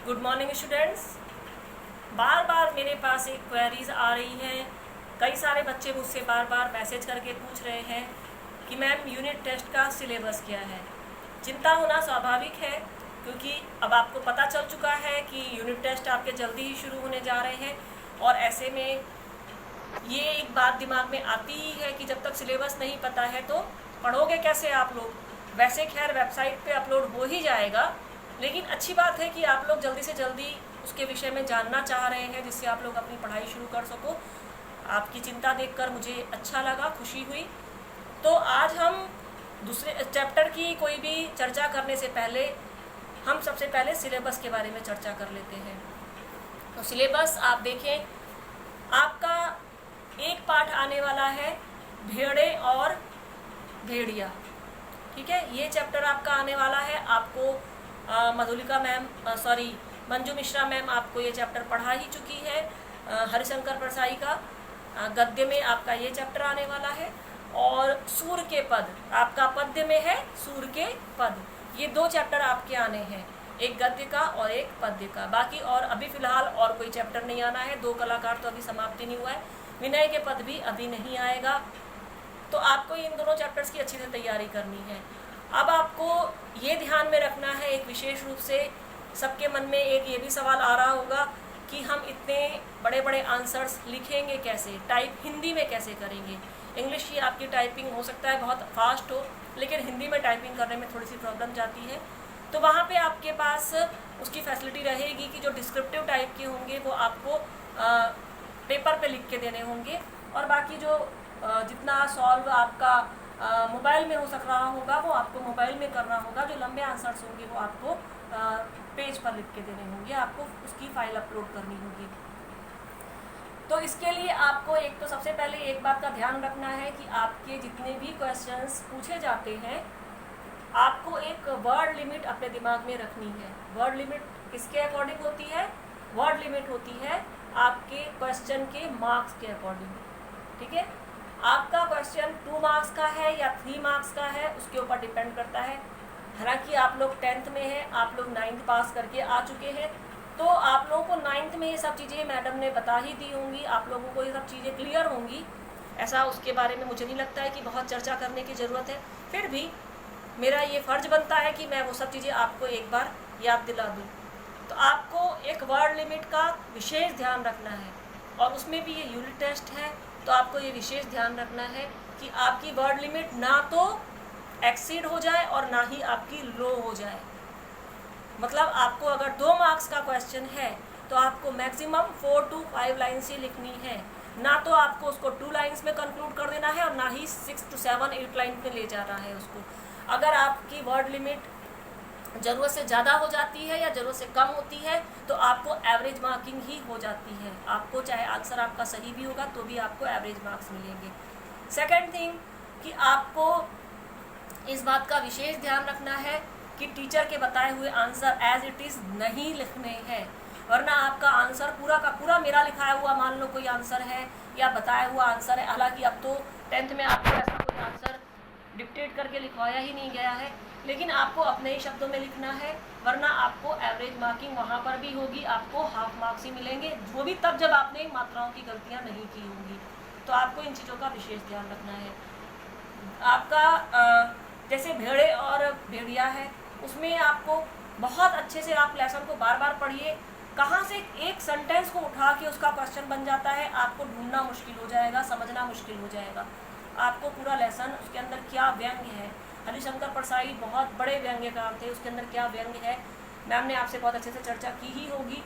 Good morning students. बार बार मेरे पास एक क्वेरीज आ रही है। कई सारे बच्चे मुझसे बार बार मैसेज करके पूछ रहे हैं कि मैम यूनिट टेस्ट का सिलेबस क्या है। चिंता होना स्वाभाविक है क्योंकि अब आपको पता चल चुका है कि यूनिट टेस्ट आपके जल्दी ही शुरू होने जा रहे हैं और ऐसे में ये एक बात दिमाग में आती ही है कि जब तक सिलेबस नहीं पता है तो पढ़ोगे कैसे आप लोग। वैसे खैर वेबसाइट पे अपलोड हो ही जाएगा, लेकिन अच्छी बात है कि आप लोग जल्दी से जल्दी उसके विषय में जानना चाह रहे हैं जिससे आप लोग अपनी पढ़ाई शुरू कर सको। आपकी चिंता देखकर मुझे अच्छा लगा, खुशी हुई। तो आज हम दूसरे चैप्टर की कोई भी चर्चा करने से पहले हम सबसे पहले सिलेबस के बारे में चर्चा कर लेते हैं। तो सिलेबस आप देखें, आपका एक पाठ आने वाला है भेड़े और भेड़िया। ठीक है, ये चैप्टर आपका आने वाला है। आपको मधुलिका मैम मंजू मिश्रा मैम आपको ये चैप्टर पढ़ा ही चुकी है। हरिशंकर परसाई का गद्य में आपका ये चैप्टर आने वाला है और सूर के पद आपका पद्य में है। सूर के पद, ये दो चैप्टर आपके आने हैं, एक गद्य का और एक पद्य का। बाकी और अभी फिलहाल और कोई चैप्टर नहीं आना है। दो कलाकार तो अभी समाप्ति नहीं हुआ है, विनय के पद भी अभी नहीं आएगा। तो आपको इन दोनों चैप्टर्स की अच्छी से तैयारी करनी है। अब आपको ये ध्यान में रखना है, एक विशेष रूप से सबके मन में एक ये भी सवाल आ रहा होगा कि हम इतने बड़े बड़े आंसर्स लिखेंगे कैसे, टाइप हिंदी में कैसे करेंगे। इंग्लिश की आपकी टाइपिंग हो सकता है बहुत फास्ट हो, लेकिन हिंदी में टाइपिंग करने में थोड़ी सी प्रॉब्लम जाती है। तो वहाँ पे आपके पास उसकी फैसिलिटी रहेगी कि जो डिस्क्रिप्टिव टाइप के होंगे वो आपको पेपर पे लिख के देने होंगे और बाकी जो जितना सॉल्व आपका मोबाइल में हो सक रहा होगा वो आपको मोबाइल में करना होगा। जो लंबे आंसर्स होंगे वो आपको पेज पर लिख के देने होंगे, आपको उसकी फाइल अपलोड करनी होगी। तो इसके लिए आपको एक तो सबसे पहले एक बात का ध्यान रखना है कि आपके जितने भी क्वेश्चंस पूछे जाते हैं आपको एक वर्ड लिमिट अपने दिमाग में रखनी है। वर्ड लिमिट किसके अकॉर्डिंग होती है? वर्ड लिमिट होती है आपके क्वेश्चन के मार्क्स के अकॉर्डिंग। ठीक है, आपका क्वेश्चन 2 मार्क्स का है या 3 मार्क्स का है उसके ऊपर डिपेंड करता है। हालांकि आप लोग 10th में हैं, आप लोग 9th पास करके आ चुके हैं, तो आप लोगों को 9th में ये सब चीज़ें मैडम ने बता ही दी होंगी, आप लोगों को ये सब चीज़ें क्लियर होंगी। ऐसा उसके बारे में मुझे नहीं लगता है कि बहुत चर्चा करने की ज़रूरत है। फिर भी मेरा ये फ़र्ज बनता है कि मैं वो सब चीज़ें आपको एक बार याद दिला दूँ। तो आपको एक वर्ड लिमिट का विशेष ध्यान रखना है और उसमें भी ये यूनिट टेस्ट है तो आपको ये विशेष ध्यान रखना है कि आपकी वर्ड लिमिट ना तो एक्सीड हो जाए और ना ही आपकी लो हो जाए। मतलब आपको अगर 2 मार्क्स का क्वेश्चन है तो आपको मैक्सिमम 4 to 5 लाइन्स ही लिखनी है, ना तो आपको उसको 2 लाइन्स में कंक्लूड कर देना है और ना ही 6 to 7 8 लाइन में ले जाना है उसको। अगर आपकी वर्ड लिमिट ज़रूरत से ज़्यादा हो जाती है या ज़रूरत से कम होती है तो आपको एवरेज मार्किंग ही हो जाती है। आपको चाहे आंसर आपका सही भी होगा तो भी आपको एवरेज मार्क्स मिलेंगे। सेकंड थिंग कि आपको इस बात का विशेष ध्यान रखना है कि टीचर के बताए हुए आंसर एज इट इज़ नहीं लिखने हैं, वरना आपका आंसर पूरा का पूरा मेरा लिखाया हुआ मान लो कोई आंसर है या बताया हुआ आंसर है। हालांकि अब तो 10th में आपको ऐसा कोई आंसर डिक्टेट करके लिखवाया ही नहीं गया है, लेकिन आपको अपने ही शब्दों में लिखना है, वरना आपको एवरेज मार्किंग वहाँ पर भी होगी, आपको हाफ मार्क्स ही मिलेंगे, वो भी तब जब आपने मात्राओं की गलतियाँ नहीं की होंगी। तो आपको इन चीज़ों का विशेष ध्यान रखना है। आपका जैसे भेड़े और भेड़िया है उसमें आपको बहुत अच्छे से आप लेसन को बार बार पढ़िए। कहाँ से एक सेंटेंस को उठा के उसका क्वेश्चन बन जाता है आपको ढूंढना मुश्किल हो जाएगा, समझना मुश्किल हो जाएगा। आपको पूरा लेसन उसके अंदर क्या व्यंग्य है, हरिशंकर परसाई बहुत बड़े व्यंग्यकार थे, उसके अंदर क्या व्यंग्य है मैम ने आपसे बहुत अच्छे से चर्चा की ही होगी।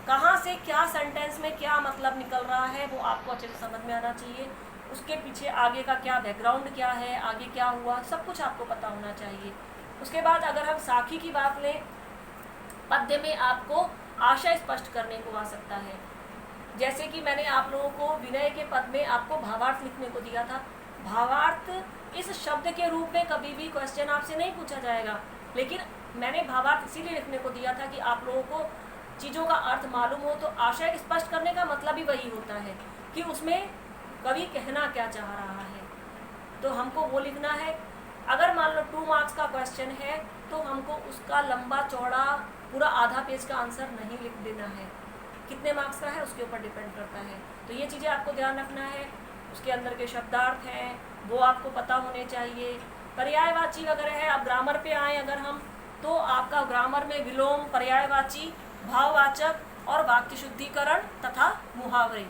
कहाँ से क्या सेंटेंस में क्या मतलब निकल रहा है वो आपको अच्छे से समझ में आना चाहिए। उसके पीछे आगे का क्या बैकग्राउंड क्या है, आगे क्या हुआ, सब कुछ आपको पता होना चाहिए। उसके बाद अगर हम साखी की बात लें, पद्य में आपको आशय स्पष्ट करने को आ सकता है। जैसे कि मैंने आप लोगों को विनय के पद में आपको भावार्थ लिखने को दिया था। भावार्थ इस शब्द के रूप में कभी भी क्वेश्चन आपसे नहीं पूछा जाएगा, लेकिन मैंने भावार्थ इसीलिए लिखने को दिया था कि आप लोगों को चीज़ों का अर्थ मालूम हो। तो आशय स्पष्ट करने का मतलब ही वही होता है कि उसमें कवि कहना क्या चाह रहा है, तो हमको वो लिखना है। अगर मान लो 2 मार्क्स का क्वेश्चन है तो हमको उसका लंबा चौड़ा पूरा आधा पेज का आंसर नहीं लिख देना है। कितने मार्क्स का है उसके ऊपर डिपेंड करता है। तो ये चीज़ें आपको ध्यान रखना है। उसके अंदर के शब्दार्थ हैं वो आपको पता होने चाहिए। पर्यायवाची वगैरह है। अब ग्रामर पे आए अगर हम, तो आपका ग्रामर में विलोम, पर्यायवाची, भाववाचक और वाक्य शुद्धिकरण तथा मुहावरे,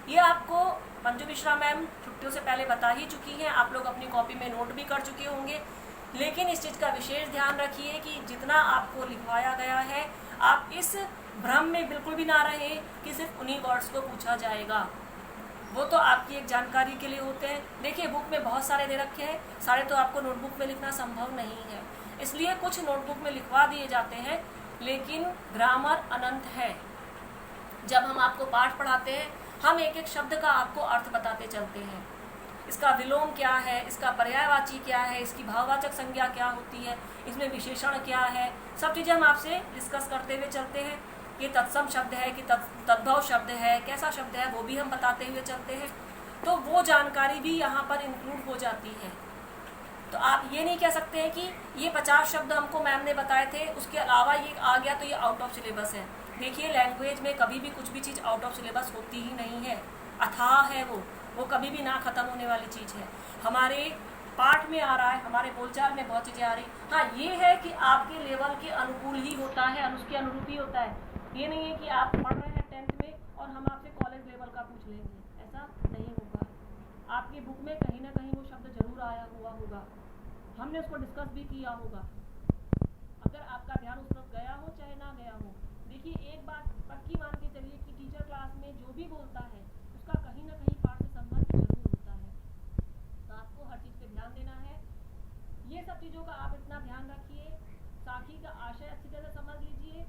ये आपको मंजू मिश्रा मैम छुट्टियों से पहले बता ही चुकी हैं। आप लोग अपनी कॉपी में नोट भी कर चुके होंगे। लेकिन इस चीज़ का विशेष ध्यान रखिए कि जितना आपको लिखवाया गया है आप इस भ्रम में बिल्कुल भी ना रहे कि सिर्फ उन्हीं वर्ड्स को पूछा जाएगा। वो तो आपकी एक जानकारी के लिए होते हैं। देखिए बुक में बहुत सारे दे रखे हैं, सारे तो आपको नोटबुक में लिखना संभव नहीं है, इसलिए कुछ नोटबुक में लिखवा दिए जाते हैं। लेकिन ग्रामर अनंत है। जब हम आपको पाठ पढ़ाते हैं हम एक एक शब्द का आपको अर्थ बताते चलते हैं। इसका विलोम क्या है, इसका पर्यायवाची क्या है, इसकी भाववाचक संज्ञा क्या होती है, इसमें विशेषण क्या है, सब चीज़ें हम आपसे डिस्कस करते हुए चलते हैं। ये तत्सम शब्द है कि तद्भव शब्द है, कैसा शब्द है वो भी हम बताते हुए चलते हैं। तो वो जानकारी भी यहाँ पर इंक्लूड हो जाती है। तो आप ये नहीं कह सकते हैं कि ये 50 शब्द हमको मैम ने बताए थे, उसके अलावा ये आ गया तो ये आउट ऑफ सिलेबस है। देखिए लैंग्वेज में कभी भी कुछ भी चीज़ आउट ऑफ सिलेबस होती ही नहीं है। अथाह है वो कभी भी ना ख़त्म होने वाली चीज़ है। हमारे पाठ में आ रहा है, हमारे बोलचाल में बहुत चीज़ें आ रही। हाँ ये है कि आपके लेवल के अनुकूल ही होता है, उसके अनुरूप ही होता है। ये नहीं है कि आप पढ़ रहे हैं 10th में और हम आपसे कॉलेज लेवल का पूछ लेंगे, ऐसा नहीं होगा। आपकी बुक में कहीं ना कहीं वो शब्द जरूर आया हुआ होगा, हमने उसको डिस्कस भी किया होगा। अगर आपका ध्यान उस तरफ गया हो चाहे ना गया हो। देखिए एक बात पक्की मान के चलिए कि टीचर क्लास में जो भी बोलता है उसका कहीं ना कहीं पाठ से संबंध जरूर होता है। तो आपको हर चीज़ पे ध्यान देना है। ये सब चीज़ों का आप इतना ध्यान रखिए। साखी का आशय अच्छी तरह समझ लीजिए,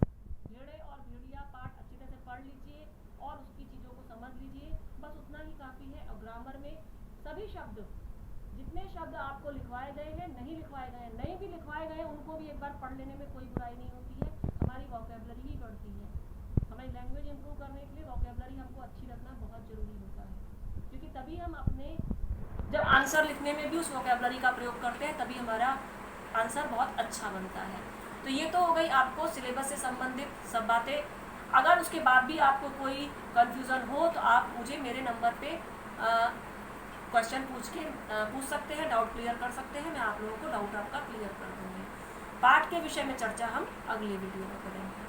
भेड़े और भेड़िया पाठ अच्छी तरह से पढ़ लीजिए और उसकी चीज़ों को समझ लीजिए, बस उतना ही काफ़ी है। और ग्रामर में सभी शब्द, जितने शब्द आपको लिखवाए गए हैं, नहीं लिखवाए गए हैं, नहीं भी लिखवाए गए हैं, उनको भी एक बार पढ़ लेने में कोई बुराई नहीं होती है। हमारी वोकैबुलरी ही बढ़ती है। हमारी लैंग्वेज इंप्रूव करने के लिए वोकैबुलरी हमको अच्छी रखना बहुत ज़रूरी होता है, क्योंकि तभी हम अपने जब आंसर लिखने में भी उस वोकैबुलरी का प्रयोग करते हैं तभी हमारा आंसर बहुत अच्छा बनता है। तो ये तो हो गई आपको सिलेबस से संबंधित सब बातें। अगर उसके बाद भी आपको कोई कन्फ्यूज़न हो तो आप मुझे मेरे नंबर पे क्वेश्चन पूछ सकते हैं, डाउट क्लियर कर सकते हैं। मैं आप लोगों को डाउट आपका क्लियर कर दूँगी। पाठ के विषय में चर्चा हम अगले वीडियो में करेंगे।